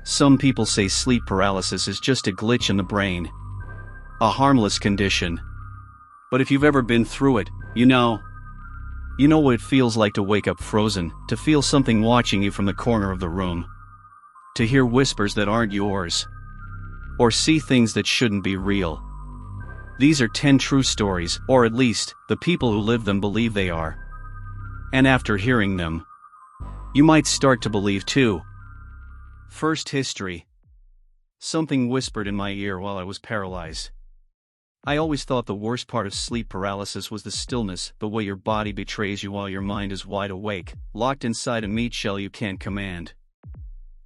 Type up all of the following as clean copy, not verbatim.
Some people say sleep paralysis is just a glitch in the brain. A harmless condition. But if you've ever been through it, you know what it feels like to wake up frozen, to feel something watching you from the corner of the room. To hear whispers that aren't yours. Or see things that shouldn't be real. These are 10 true stories, or at least, the people who live them believe they are. And after hearing them, you might start to believe too. First, history. Something whispered in my ear while I was paralyzed. I always thought the worst part of sleep paralysis was the stillness, the way your body betrays you while your mind is wide awake, locked inside a meat shell you can't command.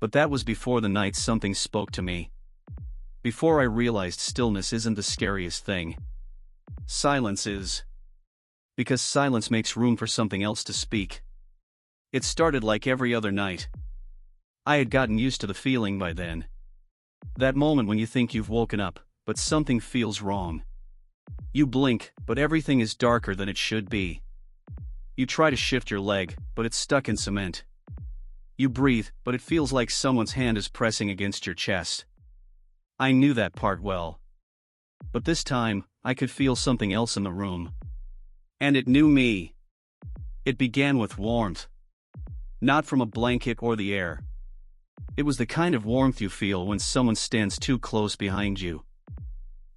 But that was before the night something spoke to me. Before I realized stillness isn't the scariest thing. Silence is. Because silence makes room for something else to speak. It started like every other night. I had gotten used to the feeling by then. That moment when you think you've woken up, but something feels wrong. You blink, but everything is darker than it should be. You try to shift your leg, but it's stuck in cement. You breathe, but it feels like someone's hand is pressing against your chest. I knew that part well. But this time, I could feel something else in the room. And it knew me. It began with warmth. Not from a blanket or the air. It was the kind of warmth you feel when someone stands too close behind you.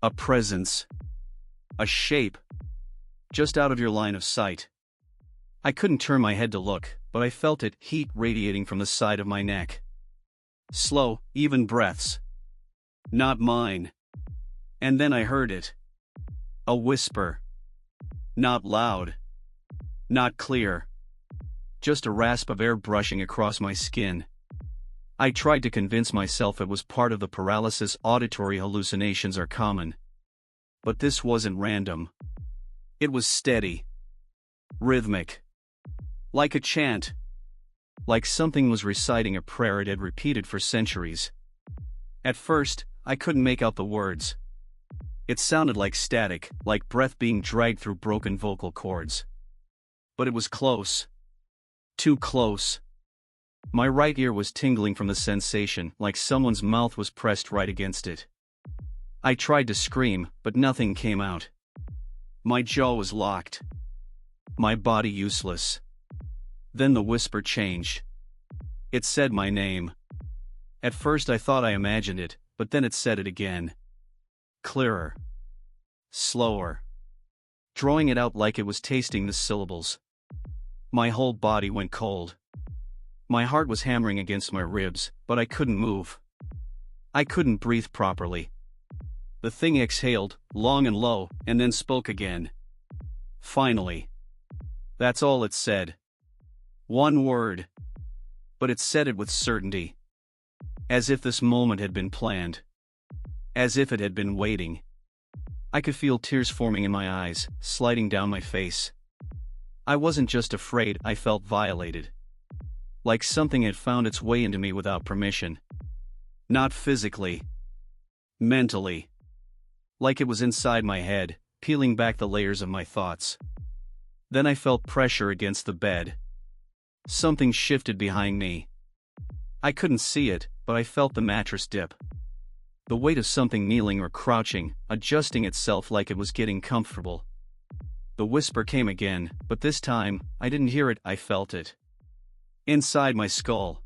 A presence. A shape. Just out of your line of sight. I couldn't turn my head to look, but I felt it, heat radiating from the side of my neck. Slow, even breaths. Not mine. And then I heard it. A whisper. Not loud. Not clear. Just a rasp of air brushing across my skin. I tried to convince myself it was part of the paralysis. Auditory hallucinations are common. But this wasn't random. It was steady. Rhythmic. Like a chant. Like something was reciting a prayer it had repeated for centuries. At first, I couldn't make out the words. It sounded like static, like breath being dragged through broken vocal cords. But it was close. Too close. My right ear was tingling from the sensation, like someone's mouth was pressed right against it. I tried to scream, but nothing came out. My jaw was locked. My body useless. Then the whisper changed. It said my name. At first I thought I imagined it, but then it said it again. Clearer. Slower. Drawing it out like it was tasting the syllables. My whole body went cold. My heart was hammering against my ribs, but I couldn't move. I couldn't breathe properly. The thing exhaled, long and low, and then spoke again. Finally. That's all it said. One word. But it said it with certainty. As if this moment had been planned. As if it had been waiting. I could feel tears forming in my eyes, sliding down my face. I wasn't just afraid, I felt violated. Like something had found its way into me without permission. Not physically. Mentally. Like it was inside my head, peeling back the layers of my thoughts. Then I felt pressure against the bed. Something shifted behind me. I couldn't see it, but I felt the mattress dip. The weight of something kneeling or crouching, adjusting itself like it was getting comfortable. The whisper came again, but this time, I didn't hear it, I felt it. Inside my skull.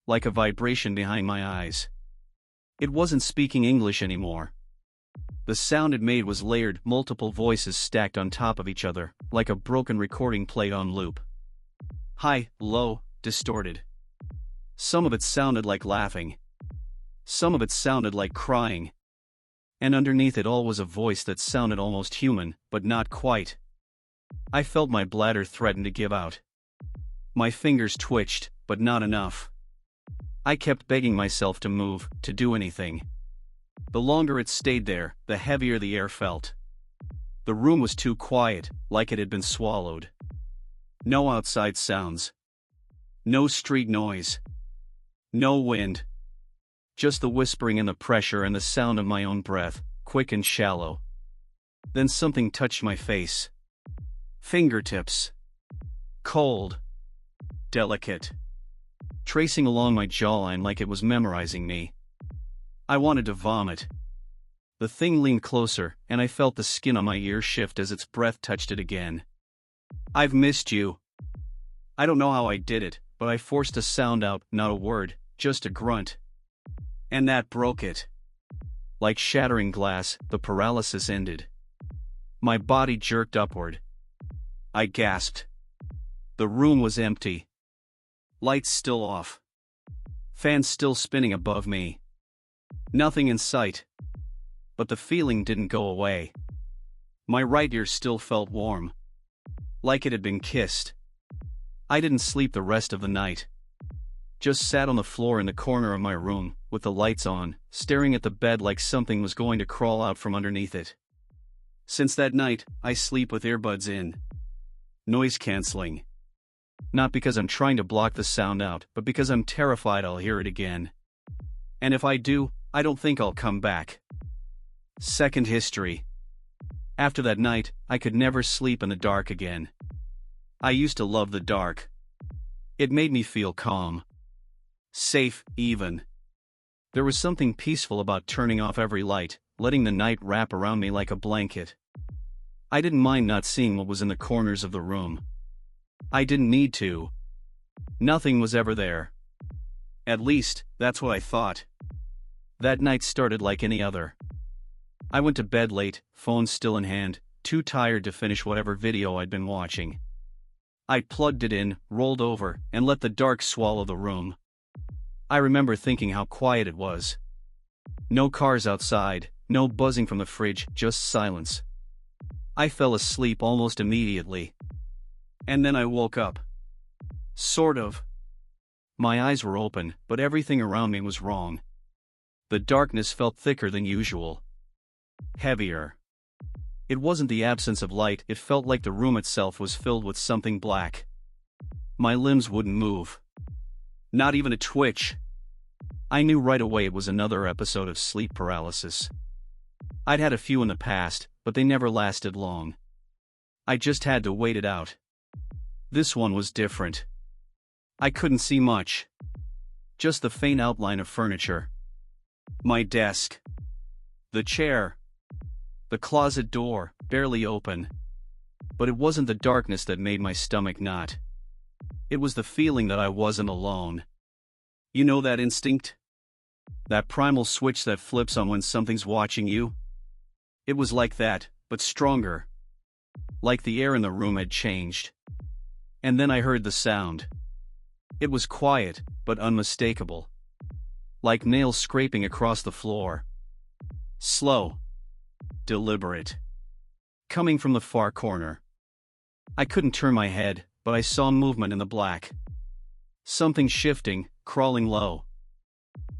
Like a vibration behind my eyes. It wasn't speaking English anymore. The sound it made was layered, multiple voices stacked on top of each other, like a broken recording played on loop. High, low, distorted. Some of it sounded like laughing. Some of it sounded like crying. And underneath it all was a voice that sounded almost human, but not quite. I felt my bladder threaten to give out. My fingers twitched, but not enough. I kept begging myself to move, to do anything. The longer it stayed there, the heavier the air felt. The room was too quiet, like it had been swallowed. No outside sounds. No street noise. No wind. Just the whispering and the pressure and the sound of my own breath, quick and shallow. Then something touched my face. Fingertips. Cold. Delicate. tracing along my jawline like it was memorizing me. I wanted to vomit. The thing leaned closer, and I felt the skin on my ear shift as its breath touched it again. "I've missed you." I don't know how I did it, but I forced a sound out, not a word, just a grunt. And that broke it. Like shattering glass, the paralysis ended. My body jerked upward. I gasped. The room was empty. Lights still off. Fans still spinning above me. Nothing in sight. But the feeling didn't go away. My right ear still felt warm. Like it had been kissed. I didn't sleep the rest of the night. Just sat on the floor in the corner of my room, with the lights on, staring at the bed like something was going to crawl out from underneath it. Since that night, I sleep with earbuds in. Noise cancelling. Not because I'm trying to block the sound out, but because I'm terrified I'll hear it again. And if I do, I don't think I'll come back. Second history. After that night, I could never sleep in the dark again. I used to love the dark. It made me feel calm. Safe, even. There was something peaceful about turning off every light, letting the night wrap around me like a blanket. I didn't mind not seeing what was in the corners of the room. I didn't need to. Nothing was ever there. At least, that's what I thought. That night started like any other. I went to bed late, phone still in hand, too tired to finish whatever video I'd been watching. I plugged it in, rolled over, and let the dark swallow the room. I remember thinking how quiet it was. No cars outside, no buzzing from the fridge, just silence. I fell asleep almost immediately. And then I woke up. Sort of. My eyes were open, but everything around me was wrong. The darkness felt thicker than usual. Heavier. It wasn't the absence of light, it felt like the room itself was filled with something black. My limbs wouldn't move. Not even a twitch. I knew right away it was another episode of sleep paralysis. I'd had a few in the past, but they never lasted long. I just had to wait it out. This one was different. I couldn't see much. Just the faint outline of furniture. My desk. The chair. The closet door, barely open. But it wasn't the darkness that made my stomach knot. It was the feeling that I wasn't alone. You know that instinct? That primal switch that flips on when something's watching you? It was like that, but stronger. Like the air in the room had changed. And then I heard the sound. It was quiet, but unmistakable. Like nails scraping across the floor. Slow. Deliberate. Coming from the far corner. I couldn't turn my head, but I saw movement in the black. Something shifting, crawling low.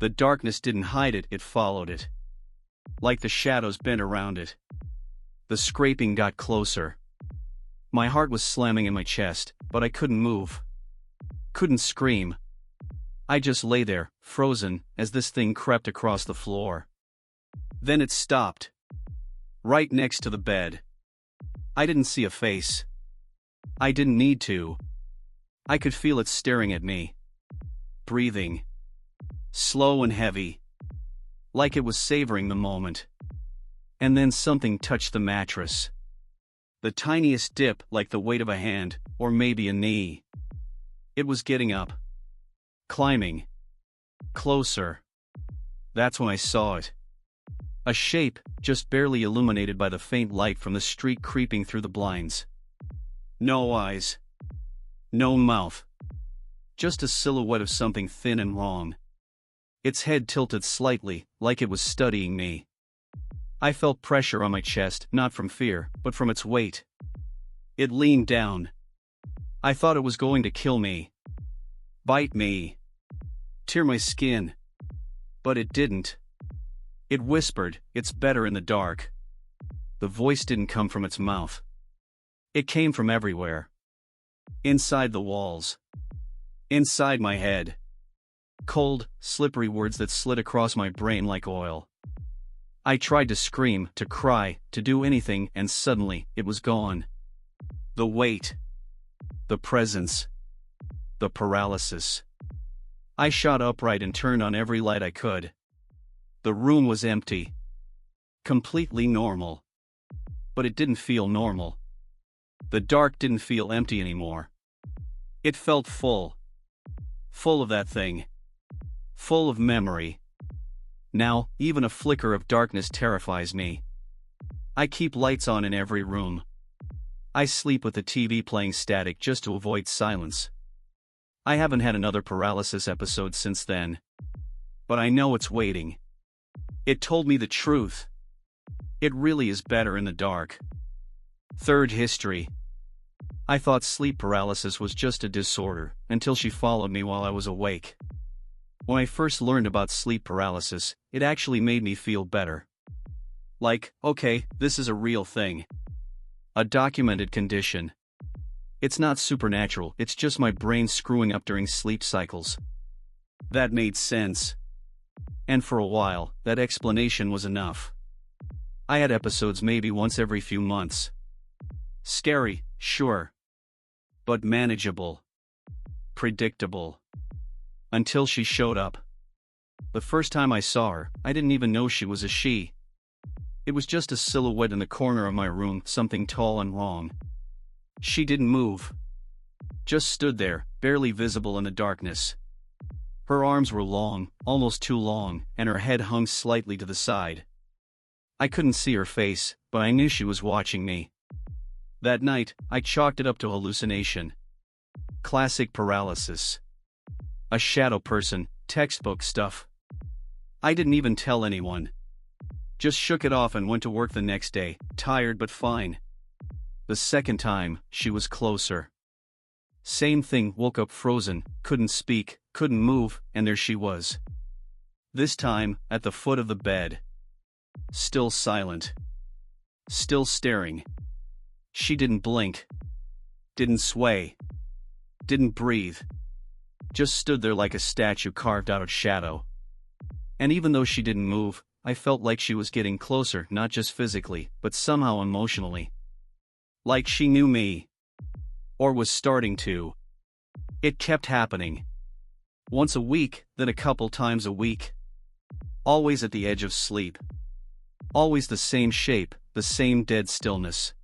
The darkness didn't hide it, it followed it. Like the shadows bent around it. The scraping got closer. My heart was slamming in my chest, but I couldn't move. Couldn't scream. I just lay there, frozen, as this thing crept across the floor. Then it stopped. Right next to the bed. I didn't see a face. I didn't need to. I could feel it staring at me. Breathing. Slow and heavy. Like it was savoring the moment. And then something touched the mattress. The tiniest dip, like the weight of a hand, or maybe a knee. It was getting up. Climbing. Closer. That's when I saw it. A shape, just barely illuminated by the faint light from the street creeping through the blinds. No eyes. No mouth. Just a silhouette of something thin and long. Its head tilted slightly, like it was studying me. I felt pressure on my chest, not from fear, but from its weight. It leaned down. I thought it was going to kill me. Bite me. Tear my skin. But it didn't. It whispered, "It's better in the dark." The voice didn't come from its mouth. It came from everywhere. Inside the walls. Inside my head. Cold, slippery words that slid across my brain like oil. I tried to scream, to cry, to do anything, and suddenly, it was gone. The weight. The presence. The paralysis. I shot upright and turned on every light I could. The room was empty. Completely normal. But it didn't feel normal. The dark didn't feel empty anymore. It felt full. Full of that thing. Full of memory. Now, even a flicker of darkness terrifies me. I keep lights on in every room. I sleep with the TV playing static just to avoid silence. I haven't had another paralysis episode since then. But I know it's waiting. It told me the truth. It really is better in the dark. Third history. I thought sleep paralysis was just a disorder, until she followed me while I was awake. When I first learned about sleep paralysis, it actually made me feel better. Like, okay, this is a real thing. A documented condition. It's not supernatural, it's just my brain screwing up during sleep cycles. That made sense. And for a while, that explanation was enough. I had episodes maybe once every few months. Scary, sure. But manageable. Predictable. Until she showed up. The first time I saw her, I didn't even know she was a she. It was just a silhouette in the corner of my room, something tall and long. She didn't move. Just stood there, barely visible in the darkness. Her arms were long, almost too long, and her head hung slightly to the side. I couldn't see her face, but I knew she was watching me. That night, I chalked it up to hallucination. Classic paralysis. A shadow person, textbook stuff. I didn't even tell anyone. Just shook it off and went to work the next day, tired but fine. The second time, she was closer. Same thing, woke up frozen, couldn't speak, couldn't move, and there she was. This time, at the foot of the bed. Still silent. Still staring. She didn't blink. Didn't sway. Didn't breathe. Just stood there like a statue carved out of shadow. And even though she didn't move, I felt like she was getting closer, not just physically, but somehow emotionally. Like she knew me. Or was starting to. It kept happening. Once a week, then a couple times a week. Always at the edge of sleep. Always the same shape, the same dead stillness.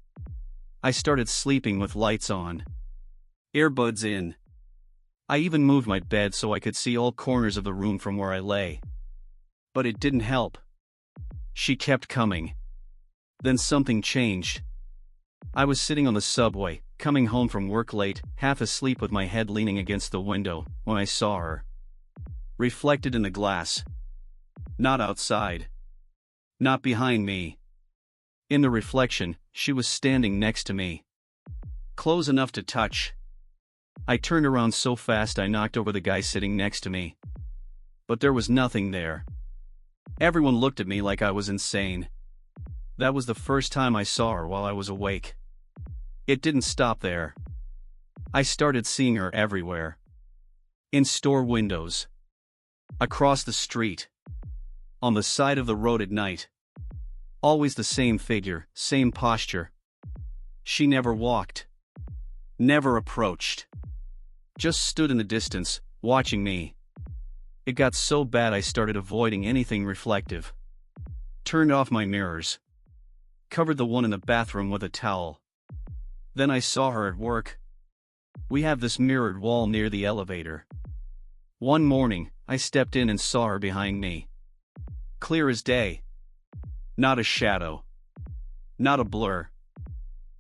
I started sleeping with lights on. Earbuds in. I even moved my bed so I could see all corners of the room from where I lay. But it didn't help. She kept coming. Then something changed. I was sitting on the subway, coming home from work late, half asleep with my head leaning against the window, when I saw her. Reflected in the glass. Not outside. Not behind me. In the reflection, she was standing next to me. Close enough to touch. I turned around so fast I knocked over the guy sitting next to me. But there was nothing there. Everyone looked at me like I was insane. That was the first time I saw her while I was awake. It didn't stop there. I started seeing her everywhere. In store windows. Across the street. On the side of the road at night. Always the same figure, same posture. She never walked. Never approached. Just stood in the distance, watching me. It got so bad I started avoiding anything reflective. Turned off my mirrors. Covered the one in the bathroom with a towel. Then I saw her at work. We have this mirrored wall near the elevator. One morning, I stepped in and saw her behind me. Clear as day. Not a shadow. Not a blur.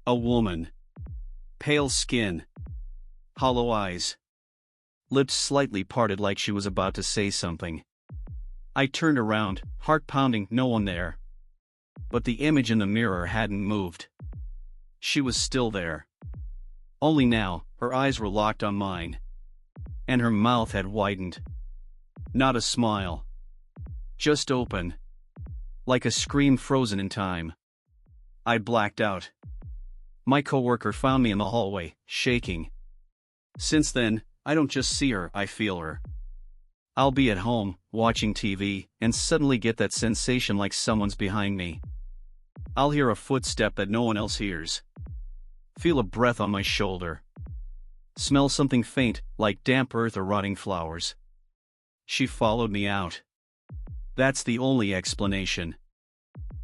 A woman. Pale skin. Hollow eyes. Lips slightly parted like she was about to say something. I turned around, heart pounding, no one there. But the image in the mirror hadn't moved. She was still there. Only now, her eyes were locked on mine. And her mouth had widened. Not a smile. Just open. Like a scream frozen in time. I blacked out. My coworker found me in the hallway, shaking. Since then, I don't just see her, I feel her. I'll be at home, watching TV, and suddenly get that sensation like someone's behind me. I'll hear a footstep that no one else hears. Feel a breath on my shoulder. Smell something faint, like damp earth or rotting flowers. She followed me out. That's the only explanation.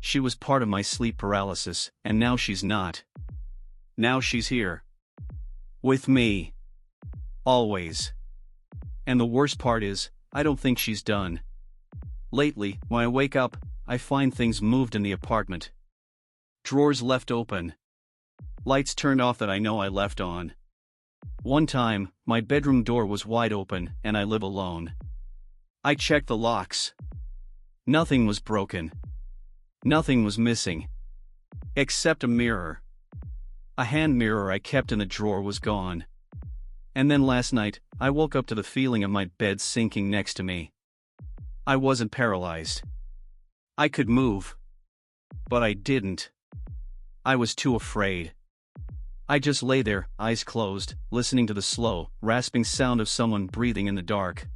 She was part of my sleep paralysis, and now she's not. Now she's here. With me. Always. And the worst part is, I don't think she's done. Lately, when I wake up, I find things moved in the apartment. Drawers left open. Lights turned off that I know I left on. One time, my bedroom door was wide open, and I live alone. I checked the locks. Nothing was broken. Nothing was missing. Except a mirror. A hand mirror I kept in the drawer was gone. And then last night, I woke up to the feeling of my bed sinking next to me. I wasn't paralyzed. I could move. But I didn't. I was too afraid. I just lay there, eyes closed, listening to the slow, rasping sound of someone breathing in the dark.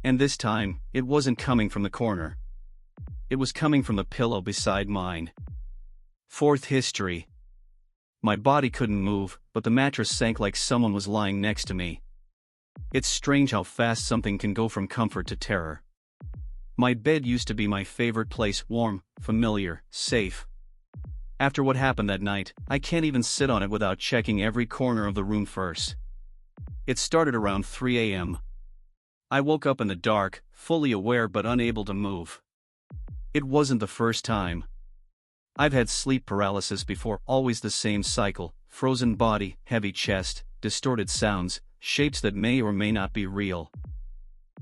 And this time, it wasn't coming from the corner. It was coming from the pillow beside mine. Fourth history. My body couldn't move, but the mattress sank like someone was lying next to me. It's strange how fast something can go from comfort to terror. My bed used to be my favorite place, warm, familiar, safe. After what happened that night, I can't even sit on it without checking every corner of the room first. It started around 3 a.m. I woke up in the dark, fully aware but unable to move. It wasn't the first time. I've had sleep paralysis before, always the same cycle: frozen body, heavy chest, distorted sounds, shapes that may or may not be real.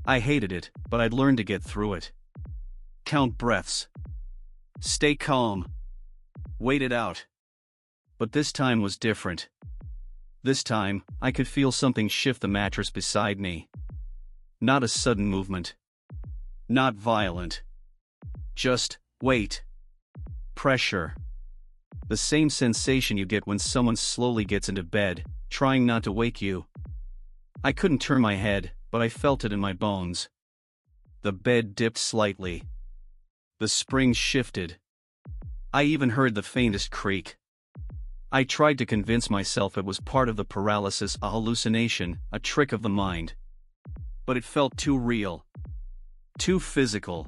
I hated it, but I'd learned to get through it. Count breaths. Stay calm. Wait it out. But this time was different. This time, I could feel something shift the mattress beside me. Not a sudden movement. Not violent. Just weight. Pressure. The same sensation you get when someone slowly gets into bed, trying not to wake you. I couldn't turn my head, but I felt it in my bones. The bed dipped slightly. The springs shifted. I even heard the faintest creak. I tried to convince myself it was part of the paralysis, a hallucination, a trick of the mind. But it felt too real. Too physical.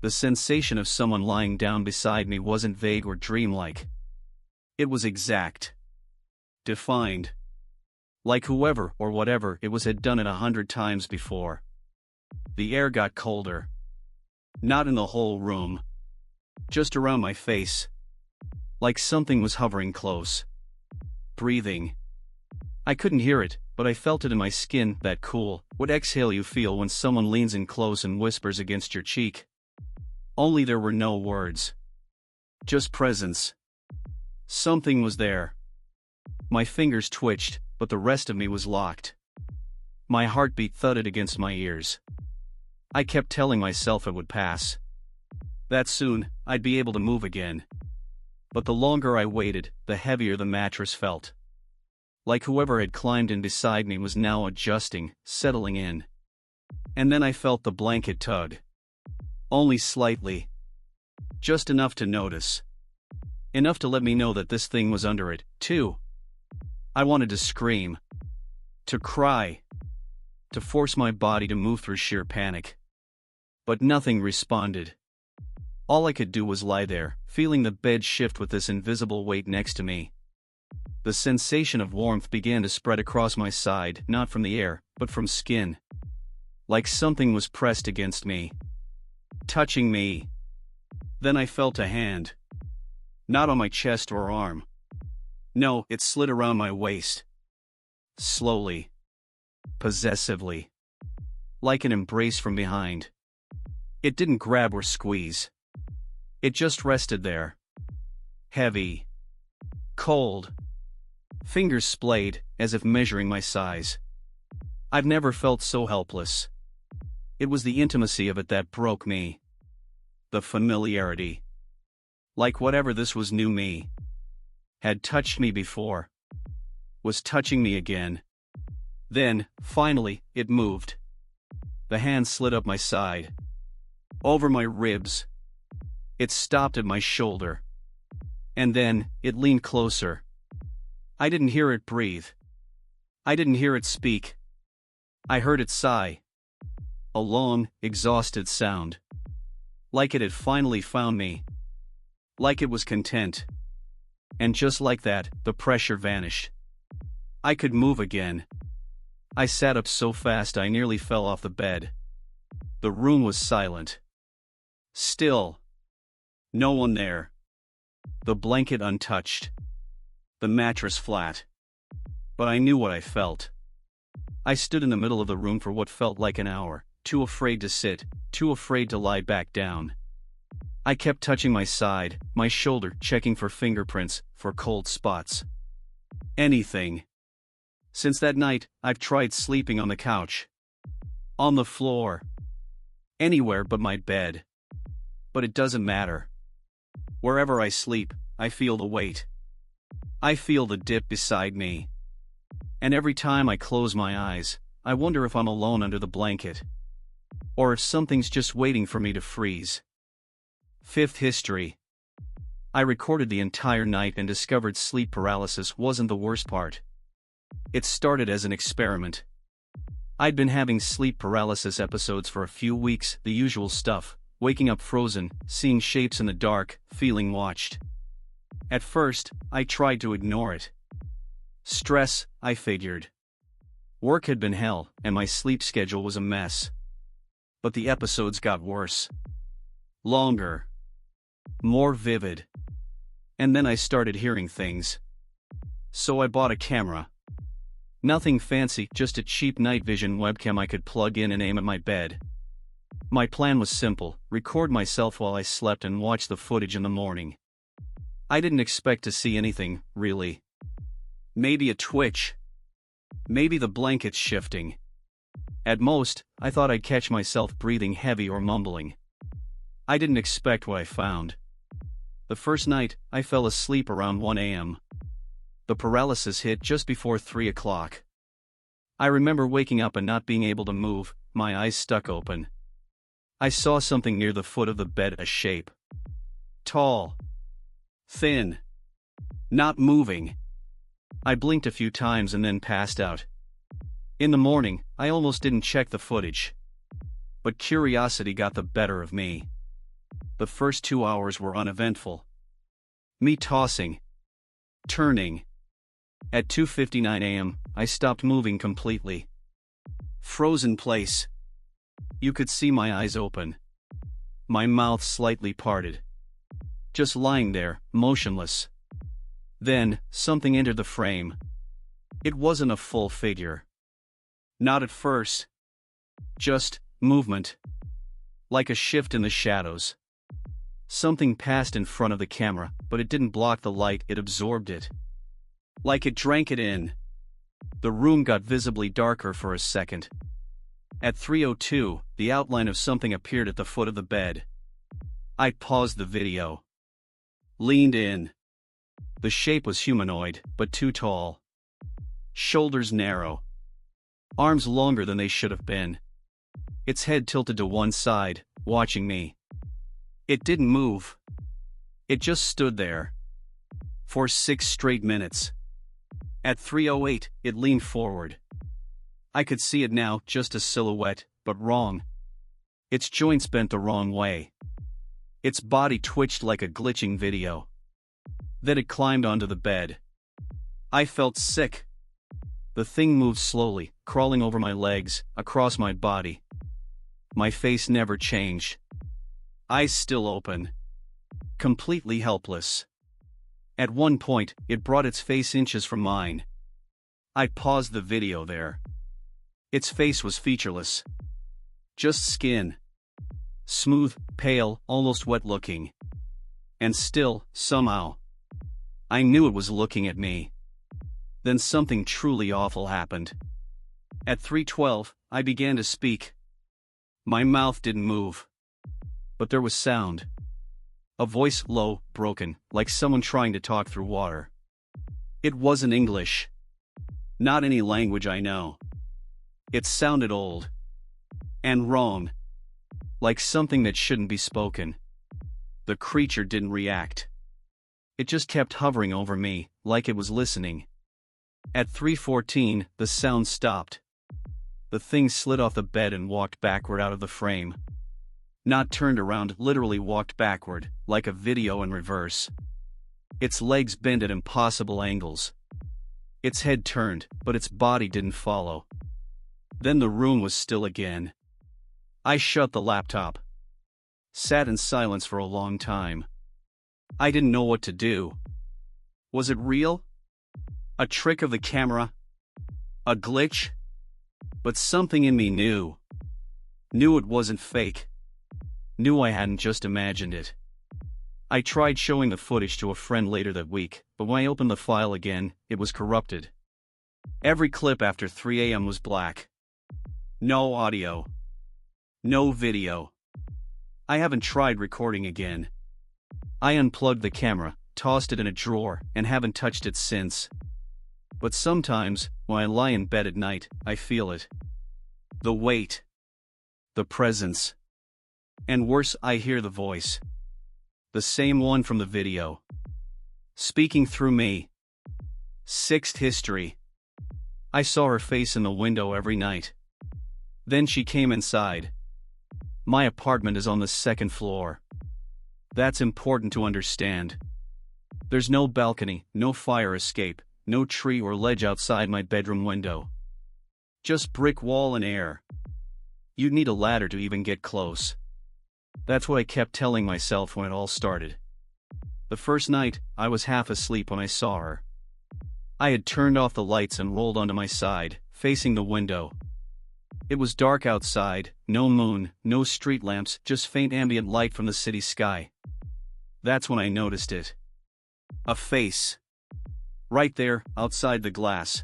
The sensation of someone lying down beside me wasn't vague or dreamlike. It was exact. Defined. Like whoever or whatever it was had done it 100 times before. The air got colder. Not in the whole room. Just around my face. Like something was hovering close. Breathing. I couldn't hear it, but I felt it in my skin, that cool, what exhale you feel when someone leans in close and whispers against your cheek. Only there were no words. Just presence. Something was there. My fingers twitched, but the rest of me was locked. My heartbeat thudded against my ears. I kept telling myself it would pass. That soon, I'd be able to move again. But the longer I waited, the heavier the mattress felt. Like whoever had climbed in beside me was now adjusting, settling in. And then I felt the blanket tug. Only slightly. Just enough to notice. Enough to let me know that this thing was under it, too. I wanted to scream. To cry. To force my body to move through sheer panic. But nothing responded. All I could do was lie there, feeling the bed shift with this invisible weight next to me. The sensation of warmth began to spread across my side, not from the air, but from skin. Like something was pressed against me. Touching me. Then I felt a hand. Not on my chest or arm. No, it slid around my waist. Slowly. Possessively. Like an embrace from behind. It didn't grab or squeeze. It just rested there. Heavy. Cold. Fingers splayed, as if measuring my size. I've never felt so helpless. It was the intimacy of it that broke me. The familiarity. Like whatever this was knew me. Had touched me before. Was touching me again. Then, finally, it moved. The hand slid up my side. Over my ribs. It stopped at my shoulder. And then, it leaned closer. I didn't hear it breathe. I didn't hear it speak. I heard it sigh. A long, exhausted sound. Like it had finally found me. Like it was content. And just like that, the pressure vanished. I could move again. I sat up so fast I nearly fell off the bed. The room was silent. Still. No one there. The blanket untouched. The mattress flat. But I knew what I felt. I stood in the middle of the room for what felt like an hour, too afraid to sit, too afraid to lie back down. I kept touching my side, my shoulder, checking for fingerprints, for cold spots. Anything. Since that night, I've tried sleeping on the couch. On the floor. Anywhere but my bed. But it doesn't matter. Wherever I sleep, I feel the weight. I feel the dip beside me. And every time I close my eyes, I wonder if I'm alone under the blanket. Or if something's just waiting for me to freeze. Fifth history. I recorded the entire night and discovered sleep paralysis wasn't the worst part. It started as an experiment. I'd been having sleep paralysis episodes for a few weeks, the usual stuff, waking up frozen, seeing shapes in the dark, feeling watched. At first, I tried to ignore it. Stress, I figured. Work had been hell, and my sleep schedule was a mess. But the episodes got worse. Longer. More vivid. And then I started hearing things. So I bought a camera. Nothing fancy, just a cheap night vision webcam I could plug in and aim at my bed. My plan was simple: record myself while I slept and watch the footage in the morning. I didn't expect to see anything, really. Maybe a twitch. Maybe the blankets shifting. At most, I thought I'd catch myself breathing heavy or mumbling. I didn't expect what I found. The first night, I fell asleep around 1 a.m. The paralysis hit just before 3 o'clock. I remember waking up and not being able to move, my eyes stuck open. I saw something near the foot of the bed, a shape. Tall. Thin. Not moving. I blinked a few times and then passed out. In the morning, I almost didn't check the footage. But curiosity got the better of me. The first 2 hours were uneventful. Me tossing. Turning. At 2:59 a.m., I stopped moving completely. Frozen place. You could see my eyes open. My mouth slightly parted. Just lying there, motionless. Then, something entered the frame. It wasn't a full figure. Not at first. Just movement. Like a shift in the shadows. Something passed in front of the camera, but it didn't block the light, it absorbed it. Like it drank it in. The room got visibly darker for a second. At 3:02, the outline of something appeared at the foot of the bed. I paused the video. Leaned in. The shape was humanoid, but too tall. Shoulders narrow. Arms longer than they should have been. Its head tilted to one side, watching me. It didn't move. It just stood there. For 6 straight minutes. At 3:08, it leaned forward. I could see it now, just a silhouette, but wrong. Its joints bent the wrong way. Its body twitched like a glitching video. Then it climbed onto the bed. I felt sick. The thing moved slowly, crawling over my legs, across my body. My face never changed. Eyes still open. Completely helpless. At one point, it brought its face inches from mine. I paused the video there. Its face was featureless. Just skin. Smooth, pale, almost wet-looking. And still, somehow, I knew it was looking at me. Then something truly awful happened. At 3:12, I began to speak. My mouth didn't move. But there was sound. A voice, low, broken, like someone trying to talk through water. It wasn't English. Not any language I know. It sounded old. And wrong. Like something that shouldn't be spoken. The creature didn't react. It just kept hovering over me, like it was listening. At 3:14, the sound stopped. The thing slid off the bed and walked backward out of the frame. Not turned around, literally walked backward, like a video in reverse. Its legs bent at impossible angles. Its head turned, but its body didn't follow. Then the room was still again. I shut the laptop. Sat in silence for a long time. I didn't know what to do. Was it real? A trick of the camera? A glitch? But something in me knew. Knew it wasn't fake. Knew I hadn't just imagined it. I tried showing the footage to a friend later that week, but when I opened the file again, it was corrupted. Every clip after 3 a.m. was black. No audio. No video. I haven't tried recording again. I unplugged the camera, tossed it in a drawer, and haven't touched it since. But sometimes, when I lie in bed at night, I feel it. The weight. The presence. And worse, I hear the voice. The same one from the video. Speaking through me. Sixth history. I saw her face in the window every night. Then she came inside. My apartment is on the 2nd floor. That's important to understand. There's no balcony, no fire escape, no tree or ledge outside my bedroom window. Just brick wall and air. You'd need a ladder to even get close. That's what I kept telling myself when it all started. The first night, I was half asleep when I saw her. I had turned off the lights and rolled onto my side, facing the window. It was dark outside, no moon, no street lamps, just faint ambient light from the city sky. That's when I noticed it. A face. Right there, outside the glass.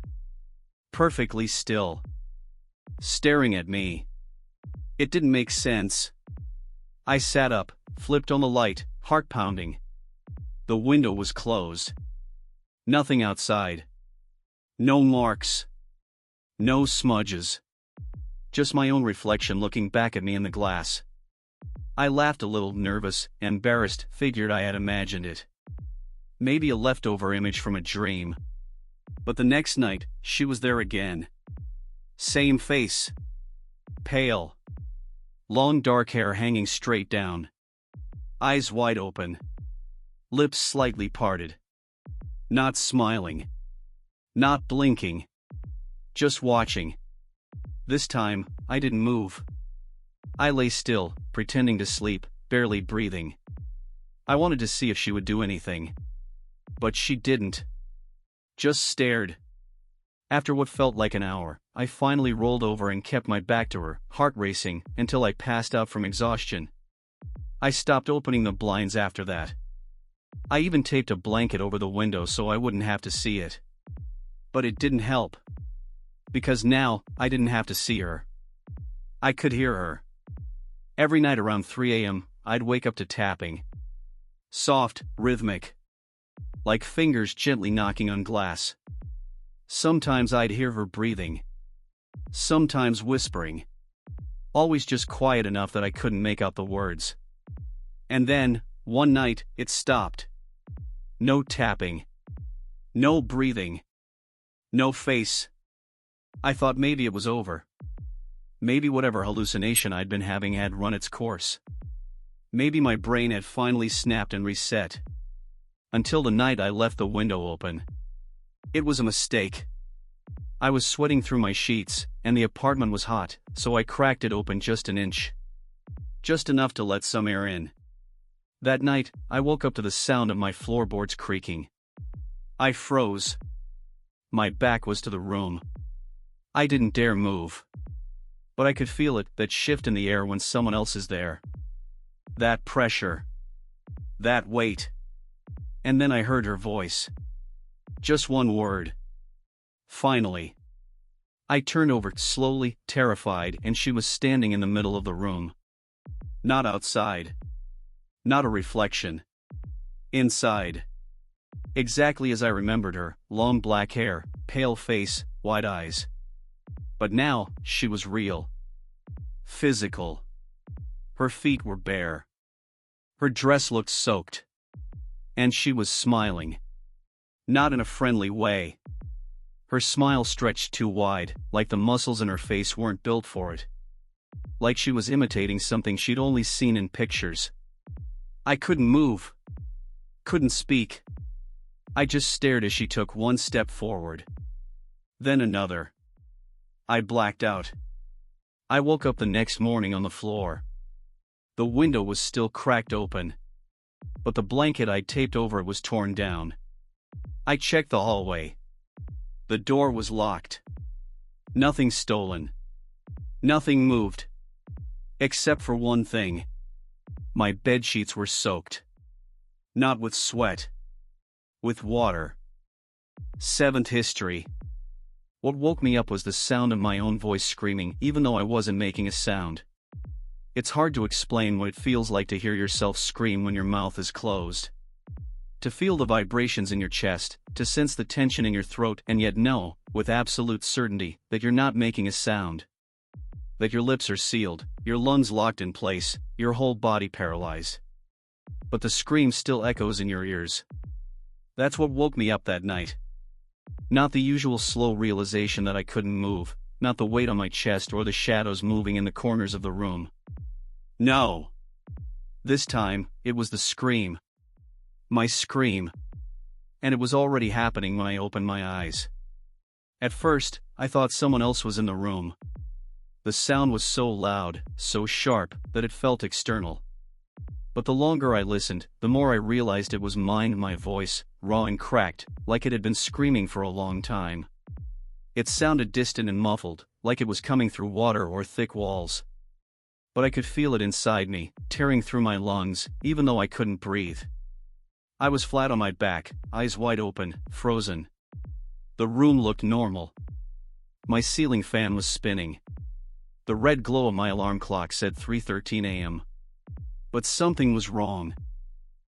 Perfectly still. Staring at me. It didn't make sense. I sat up, flipped on the light, heart pounding. The window was closed. Nothing outside. No marks. No smudges. Just my own reflection looking back at me in the glass. I laughed a little, nervous, embarrassed, figured I had imagined it. Maybe a leftover image from a dream. But the next night, she was there again. Same face. Pale. Long dark hair hanging straight down. Eyes wide open. Lips slightly parted. Not smiling. Not blinking. Just watching. This time, I didn't move. I lay still, pretending to sleep, barely breathing. I wanted to see if she would do anything. But she didn't. Just stared. After what felt like an hour, I finally rolled over and kept my back to her, heart racing, until I passed out from exhaustion. I stopped opening the blinds after that. I even taped a blanket over the window so I wouldn't have to see it. But it didn't help. Because now, I didn't have to see her. I could hear her. Every night around 3 a.m., I'd wake up to tapping. Soft, rhythmic. Like fingers gently knocking on glass. Sometimes I'd hear her breathing. Sometimes whispering. Always just quiet enough that I couldn't make out the words. And then, one night, it stopped. No tapping. No breathing. No face. I thought maybe it was over. Maybe whatever hallucination I'd been having had run its course. Maybe my brain had finally snapped and reset. Until the night I left the window open. It was a mistake. I was sweating through my sheets, and the apartment was hot, so I cracked it open just an inch. Just enough to let some air in. That night, I woke up to the sound of my floorboards creaking. I froze. My back was to the room. I didn't dare move. But I could feel it, that shift in the air when someone else is there. That pressure. That weight. And then I heard her voice. Just one word. Finally. I turned over slowly, terrified, and she was standing in the middle of the room. Not outside. Not a reflection. Inside. Exactly as I remembered her, long black hair, pale face, wide eyes. But now, she was real. Physical. Her feet were bare. Her dress looked soaked. And she was smiling. Not in a friendly way. Her smile stretched too wide, like the muscles in her face weren't built for it. Like she was imitating something she'd only seen in pictures. I couldn't move. Couldn't speak. I just stared as she took one step forward. Then another. I blacked out. I woke up the next morning on the floor. The window was still cracked open, but the blanket I'd taped over it was torn down. I checked the hallway. The door was locked. Nothing stolen. Nothing moved. Except for one thing. My bedsheets were soaked. Not with sweat. With water. Seventh history. What woke me up was the sound of my own voice screaming, even though I wasn't making a sound. It's hard to explain what it feels like to hear yourself scream when your mouth is closed. To feel the vibrations in your chest, to sense the tension in your throat and yet know, with absolute certainty, that you're not making a sound. That your lips are sealed, your lungs locked in place, your whole body paralyzed. But the scream still echoes in your ears. That's what woke me up that night. Not the usual slow realization that I couldn't move, not the weight on my chest or the shadows moving in the corners of the room. No. This time, it was the scream. My scream. And it was already happening when I opened my eyes. At first, I thought someone else was in the room. The sound was so loud, so sharp, that it felt external. But the longer I listened, the more I realized it was my voice, raw and cracked, like it had been screaming for a long time. It sounded distant and muffled, like it was coming through water or thick walls. But I could feel it inside me, tearing through my lungs, even though I couldn't breathe. I was flat on my back, eyes wide open, frozen. The room looked normal. My ceiling fan was spinning. The red glow of my alarm clock said 3:13 a.m. But something was wrong.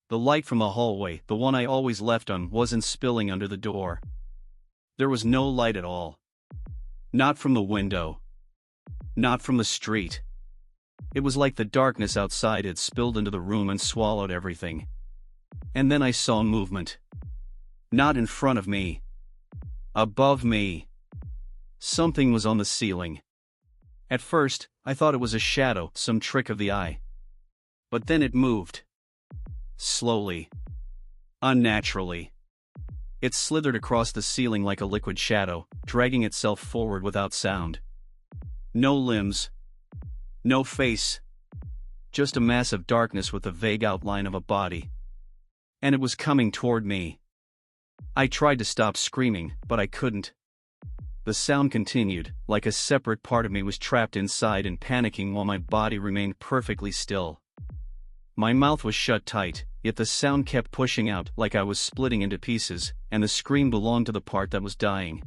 The light from the hallway, the one I always left on, wasn't spilling under the door. There was no light at all. Not from the window. Not from the street. It was like the darkness outside had spilled into the room and swallowed everything. And then I saw movement. Not in front of me. Above me. Something was on the ceiling. At first, I thought it was a shadow, some trick of the eye. But then it moved. Slowly. Unnaturally. It slithered across the ceiling like a liquid shadow, dragging itself forward without sound. No limbs. No face. Just a mass of darkness with the vague outline of a body. And it was coming toward me. I tried to stop screaming, but I couldn't. The sound continued, like a separate part of me was trapped inside and panicking while my body remained perfectly still. My mouth was shut tight, yet the sound kept pushing out like I was splitting into pieces, and the scream belonged to the part that was dying.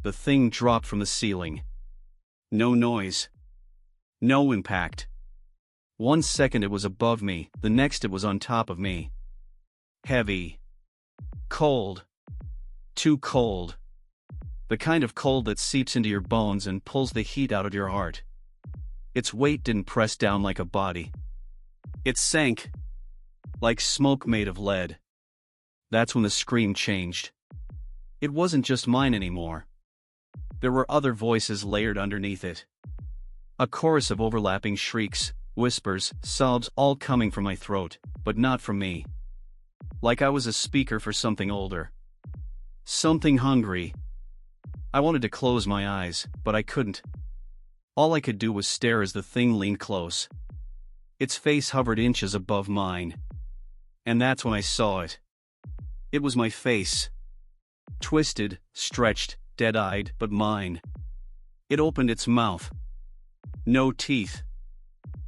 The thing dropped from the ceiling. No noise. No impact. 1 second it was above me, the next it was on top of me. Heavy. Cold. Too cold. The kind of cold that seeps into your bones and pulls the heat out of your heart. Its weight didn't press down like a body. It sank. Like smoke made of lead. That's when the scream changed. It wasn't just mine anymore. There were other voices layered underneath it. A chorus of overlapping shrieks, whispers, sobs, all coming from my throat, but not from me. Like I was a speaker for something older. Something hungry. I wanted to close my eyes, but I couldn't. All I could do was stare as the thing leaned close. Its face hovered inches above mine. And that's when I saw it. It was my face. Twisted, stretched, dead-eyed, but mine. It opened its mouth. No teeth.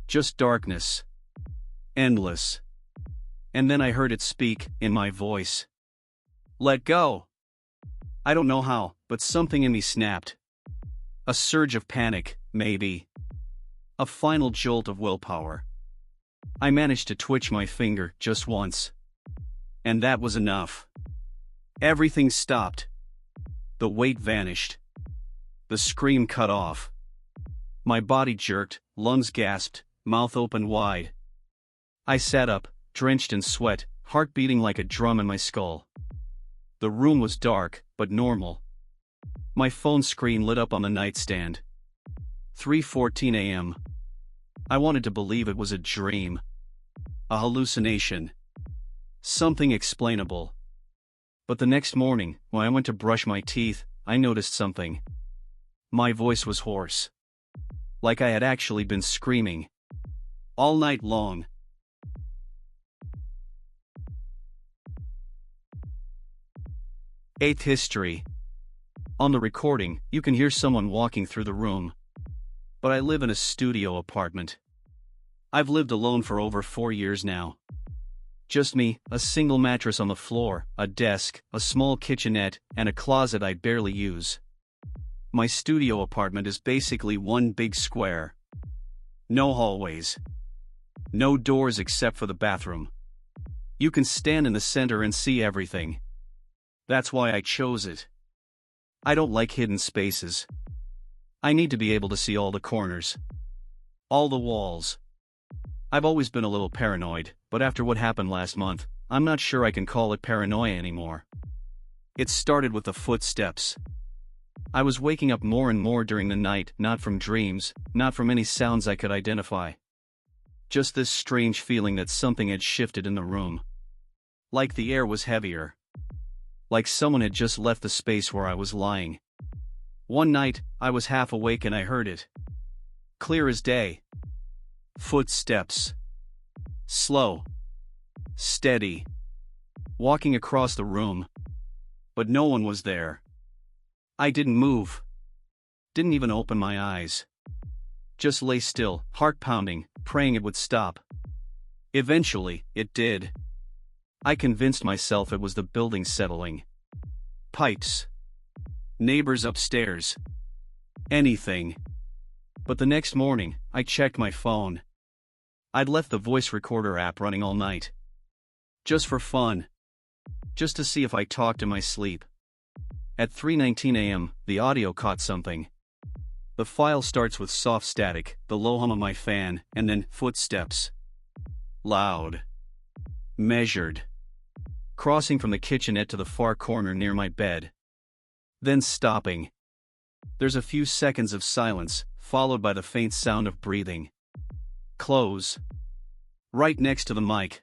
Just darkness. Endless. And then I heard it speak, in my voice. Let go. I don't know how, but something in me snapped. A surge of panic, maybe. A final jolt of willpower. I managed to twitch my finger just once. And that was enough. Everything stopped. The weight vanished. The scream cut off. My body jerked, lungs gasped, mouth opened wide. I sat up, drenched in sweat, heart beating like a drum in my skull. The room was dark, but normal. My phone screen lit up on the nightstand. 3:14 a.m. I wanted to believe it was a dream. A hallucination. Something explainable. But the next morning, when I went to brush my teeth, I noticed something. My voice was hoarse. Like I had actually been screaming. All night long. 8th history. On the recording, you can hear someone walking through the room. But I live in a studio apartment. I've lived alone for over 4 years now. Just me, a single mattress on the floor, a desk, a small kitchenette, and a closet I barely use. My studio apartment is basically one big square. No hallways. No doors except for the bathroom. You can stand in the center and see everything. That's why I chose it. I don't like hidden spaces. I need to be able to see all the corners. All the walls. I've always been a little paranoid, but after what happened last month, I'm not sure I can call it paranoia anymore. It started with the footsteps. I was waking up more and more during the night, not from dreams, not from any sounds I could identify. Just this strange feeling that something had shifted in the room. Like the air was heavier. Like someone had just left the space where I was lying. One night, I was half awake and I heard it. Clear as day. Footsteps. Slow. Steady. Walking across the room. But no one was there. I didn't move. Didn't even open my eyes. Just lay still, heart pounding, praying it would stop. Eventually, it did. I convinced myself it was the building settling. Pipes. Neighbors upstairs. Anything. But the next morning, I checked my phone. I'd left the voice recorder app running all night. Just for fun. Just to see if I talked in my sleep. At 3:19 a.m., the audio caught something. The file starts with soft static, the low hum of my fan, and then footsteps. Loud. Measured. Crossing from the kitchenette to the far corner near my bed. Then stopping. There's a few seconds of silence, followed by the faint sound of breathing. Close. Right next to the mic.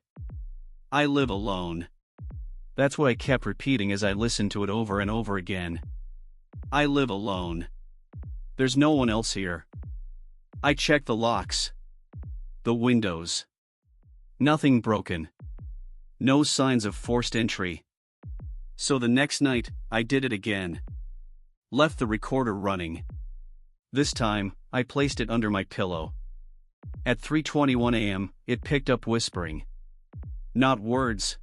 I live alone. That's what I kept repeating as I listened to it over and over again. I live alone. There's no one else here. I checked the locks. The windows. Nothing broken. No signs of forced entry. So the next night, I did it again. Left the recorder running. This time, I placed it under my pillow. At 3:21 a.m., it picked up whispering. Not words.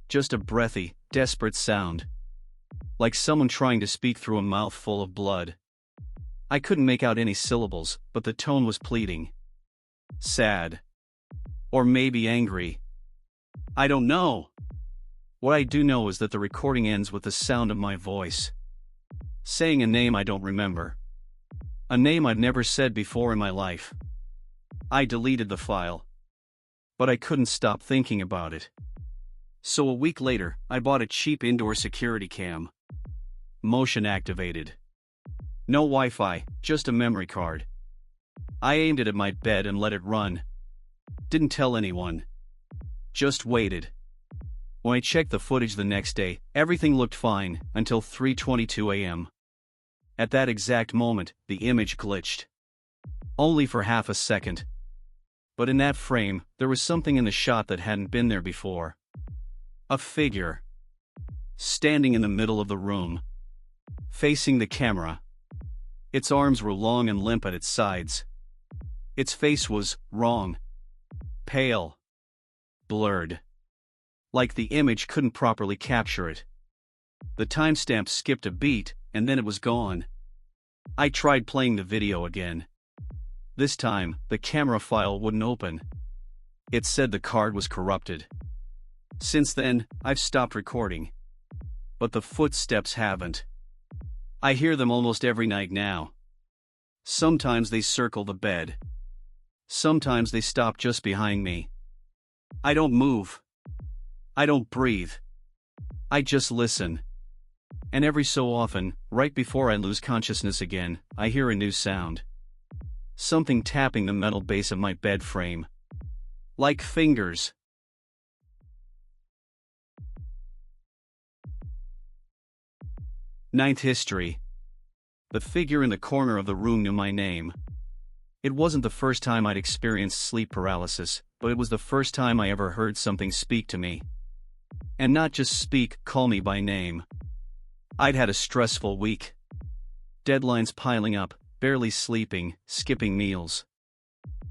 Just a breathy, desperate sound. Like someone trying to speak through a mouth full of blood. I couldn't make out any syllables, but the tone was pleading. Sad. Or maybe angry. I don't know. What I do know is that the recording ends with the sound of my voice. Saying a name I don't remember. A name I'd never said before in my life. I deleted the file. But I couldn't stop thinking about it. So a week later, I bought a cheap indoor security cam. Motion activated. No Wi-Fi, just a memory card. I aimed it at my bed and let it run. Didn't tell anyone. Just waited. When I checked the footage the next day, everything looked fine, until 3:22 a.m. At that exact moment, the image glitched. Only for half a second. But in that frame, there was something in the shot that hadn't been there before. A figure. Standing in the middle of the room. Facing the camera. Its arms were long and limp at its sides. Its face was wrong. Pale. Blurred. Like the image couldn't properly capture it. The timestamp skipped a beat, and then it was gone. I tried playing the video again. This time, the camera file wouldn't open. It said the card was corrupted. Since then, I've stopped recording. But the footsteps haven't. I hear them almost every night now. Sometimes they circle the bed. Sometimes they stop just behind me. I don't move. I don't breathe. I just listen. And every so often, right before I lose consciousness again, I hear a new sound. Something tapping the metal base of my bed frame. Like fingers. Ninth history. The figure in the corner of the room knew my name. It wasn't the first time I'd experienced sleep paralysis, but it was the first time I ever heard something speak to me. And not just speak, call me by name. I'd had a stressful week. Deadlines piling up, barely sleeping, skipping meals.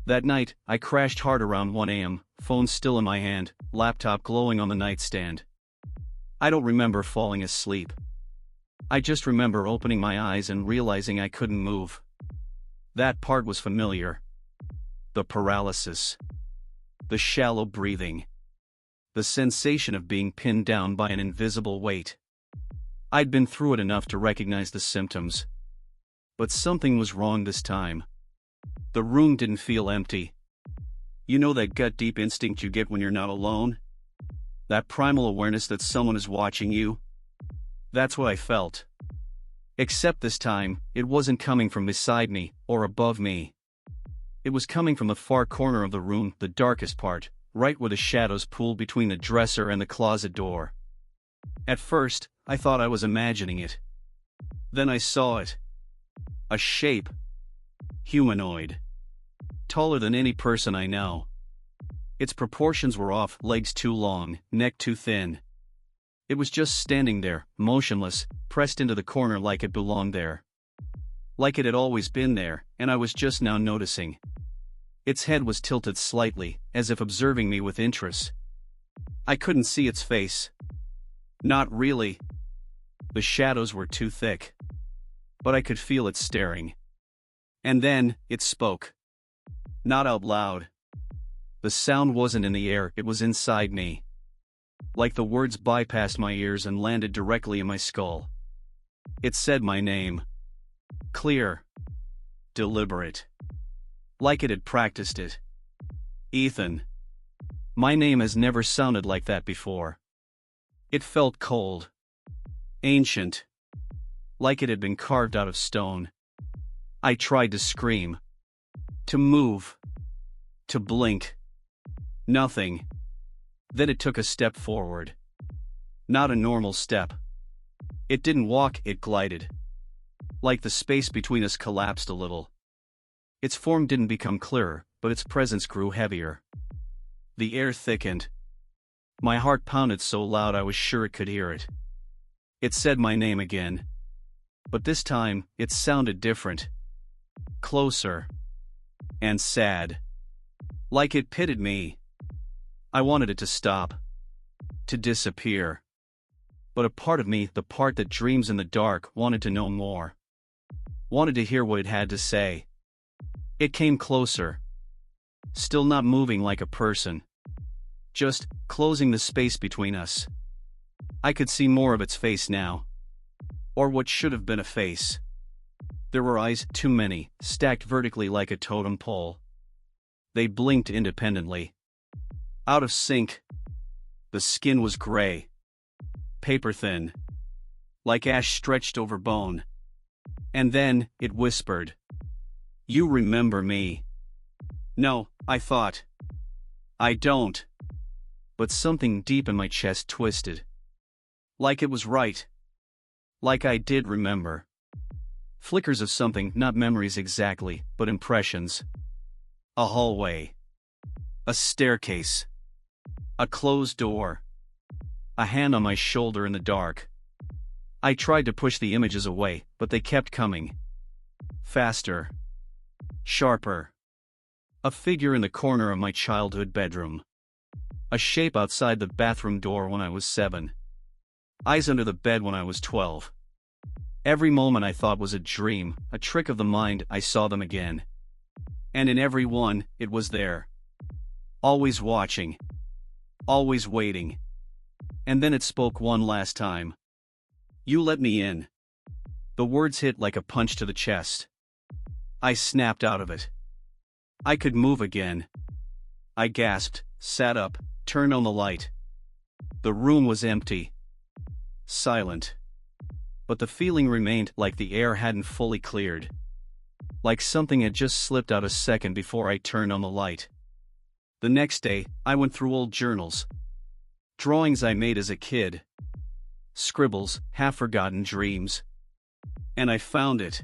That night, I crashed hard around 1 a.m., phone still in my hand, laptop glowing on the nightstand. I don't remember falling asleep. I just remember opening my eyes and realizing I couldn't move. That part was familiar. The paralysis. The shallow breathing. The sensation of being pinned down by an invisible weight. I'd been through it enough to recognize the symptoms. But something was wrong this time. The room didn't feel empty. You know that gut-deep instinct you get when you're not alone? That primal awareness that someone is watching you? That's what I felt. Except this time, it wasn't coming from beside me, or above me. It was coming from the far corner of the room, the darkest part, right where the shadows pooled between the dresser and the closet door. At first, I thought I was imagining it. Then I saw it. A shape. Humanoid. Taller than any person I know. Its proportions were off, legs too long, neck too thin. It was just standing there, motionless, pressed into the corner like it belonged there. Like it had always been there, and I was just now noticing. Its head was tilted slightly, as if observing me with interest. I couldn't see its face. Not really. The shadows were too thick. But I could feel it staring. And then, it spoke. Not out loud. The sound wasn't in the air, it was inside me. Like the words bypassed my ears and landed directly in my skull. It said my name. Clear. Deliberate. Like it had practiced it. Ethan. My name has never sounded like that before. It felt cold. Ancient. Like it had been carved out of stone. I tried to scream. To move. To blink. Nothing. Then it took a step forward. Not a normal step. It didn't walk, it glided. Like the space between us collapsed a little. Its form didn't become clearer, but its presence grew heavier. The air thickened. My heart pounded so loud I was sure it could hear it. It said my name again. But this time, it sounded different. Closer. And sad. Like it pitied me. I wanted it to stop. To disappear. But a part of me, the part that dreams in the dark, wanted to know more. Wanted to hear what it had to say. It came closer. Still not moving like a person. Just closing the space between us. I could see more of its face now. Or what should have been a face. There were eyes, too many, stacked vertically like a totem pole. They blinked independently. Out of sync. The skin was gray. Paper thin. Like ash stretched over bone. And then, it whispered. You remember me. No, I thought. I don't. But something deep in my chest twisted. Like it was right. Like I did remember. Flickers of something, not memories exactly, but impressions. A hallway. A staircase. A closed door. A hand on my shoulder in the dark. I tried to push the images away, but they kept coming. Faster. Sharper. A figure in the corner of my childhood bedroom. A shape outside the bathroom door when I was 7. Eyes under the bed when I was 12. Every moment I thought was a dream, a trick of the mind, I saw them again. And in every one, it was there. Always watching. Always waiting. And then it spoke one last time. You let me in. The words hit like a punch to the chest. I snapped out of it. I could move again. I gasped, sat up, turned on the light. The room was empty. Silent. but the feeling remained, like the air hadn't fully cleared. Like something had just slipped out a second before I turned on the light. The next day, I went through old journals. Drawings I made as a kid. Scribbles, half-forgotten dreams. And I found it.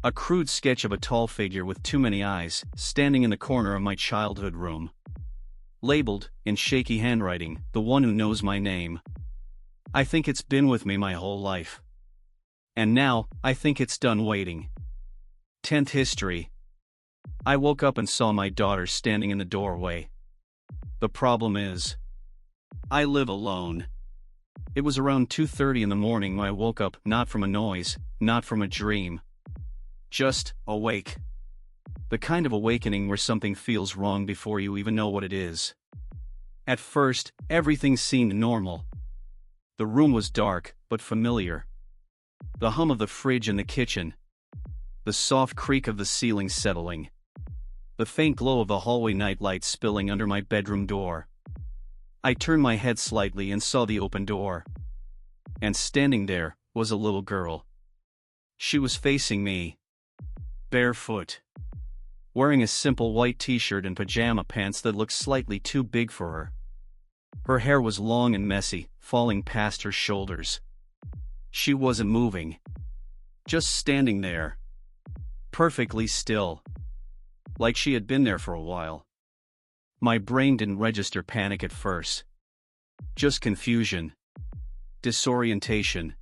A crude sketch of a tall figure with too many eyes, standing in the corner of my childhood room. Labeled, in shaky handwriting, "The one who knows my name." I think it's been with me my whole life. And now, I think it's done waiting. 10th history. I woke up and saw my daughter standing in the doorway. The problem is, I live alone. It was around 2:30 in the morning when I woke up, not from a noise, not from a dream. Just awake. The kind of awakening where something feels wrong before you even know what it is. At first, everything seemed normal. The room was dark, but familiar. The hum of the fridge in the kitchen. The soft creak of the ceiling settling. The faint glow of the hallway nightlight spilling under my bedroom door. I turned my head slightly and saw the open door. And standing there was a little girl. She was facing me. Barefoot. Wearing a simple white t-shirt and pajama pants that looked slightly too big for her. Her hair was long and messy, falling past her shoulders. She wasn't moving. Just standing there. Perfectly still. Like she had been there for a while. My brain didn't register panic at first. Just confusion. Disorientation.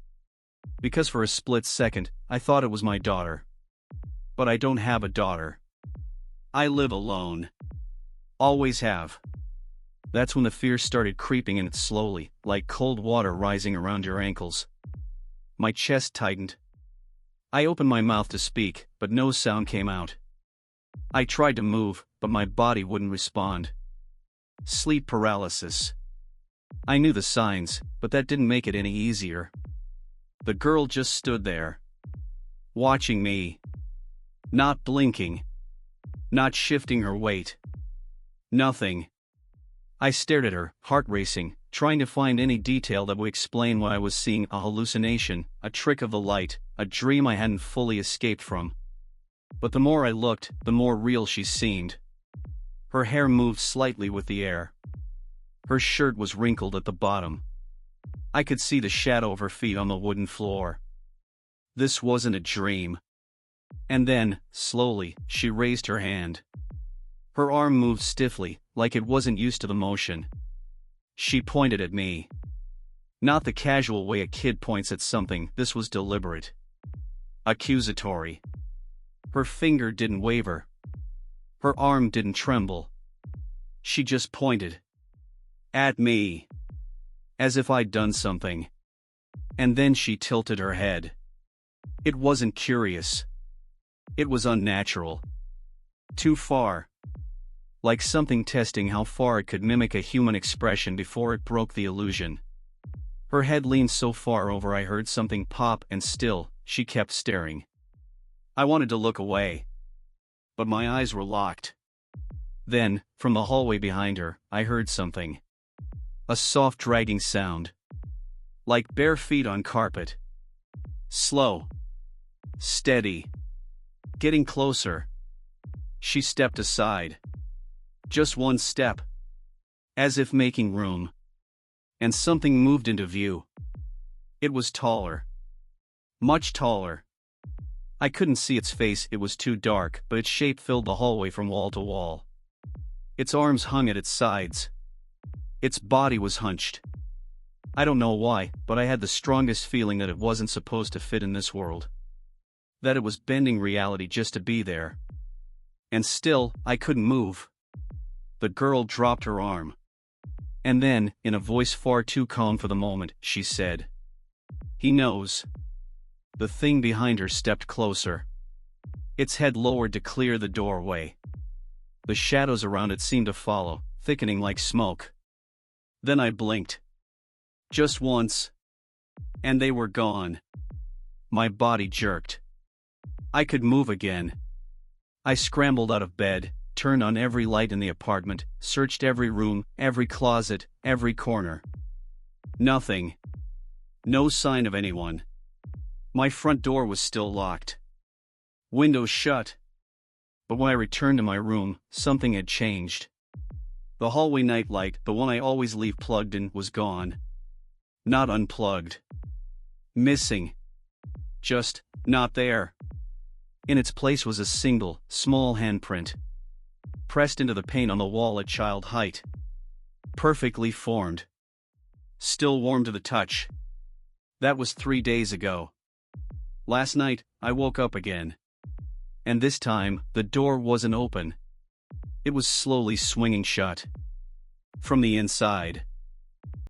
Because for a split second, I thought it was my daughter. But I don't have a daughter. I live alone. Always have. That's when the fear started creeping in slowly, like cold water rising around your ankles. My chest tightened. I opened my mouth to speak, but no sound came out. I tried to move, but my body wouldn't respond. Sleep paralysis. I knew the signs, but that didn't make it any easier. The girl just stood there. Watching me. Not blinking. Not shifting her weight. Nothing. I stared at her, heart racing, trying to find any detail that would explain why I was seeing a hallucination, a trick of the light, a dream I hadn't fully escaped from. But the more I looked, the more real she seemed. Her hair moved slightly with the air. Her shirt was wrinkled at the bottom. I could see the shadow of her feet on the wooden floor. This wasn't a dream. And then, slowly, she raised her hand. Her arm moved stiffly, like it wasn't used to the motion. She pointed at me. Not the casual way a kid points at something, this was deliberate. Accusatory. Her finger didn't waver. Her arm didn't tremble. She just pointed. At me. As if I'd done something. And then she tilted her head. It wasn't curious. It was unnatural. Too far. Like something testing how far it could mimic a human expression before it broke the illusion. Her head leaned so far over I heard something pop, and still, she kept staring. I wanted to look away. But my eyes were locked. Then, from the hallway behind her, I heard something. A soft dragging sound. Like bare feet on carpet. Slow. Steady. Getting closer. She stepped aside. Just one step. As if making room. And something moved into view. It was taller. Much taller. I couldn't see its face, it was too dark, but its shape filled the hallway from wall to wall. Its arms hung at its sides. Its body was hunched. I don't know why, but I had the strongest feeling that it wasn't supposed to fit in this world. That it was bending reality just to be there. And still, I couldn't move. The girl dropped her arm. And then, in a voice far too calm for the moment, she said, "He knows." The thing behind her stepped closer. Its head lowered to clear the doorway. The shadows around it seemed to follow, thickening like smoke. Then I blinked. Just once. And they were gone. My body jerked. I could move again. I scrambled out of bed, turned on every light in the apartment, searched every room, every closet, every corner. Nothing. No sign of anyone. My front door was still locked. Windows shut. But when I returned to my room, something had changed. The hallway nightlight, the one I always leave plugged in, was gone. Not unplugged. Missing. Just not there. In its place was a single, small handprint. Pressed into the paint on the wall at child height. Perfectly formed. Still warm to the touch. That was 3 days ago. Last night, I woke up again. And this time, the door wasn't open. It was slowly swinging shut. From the inside.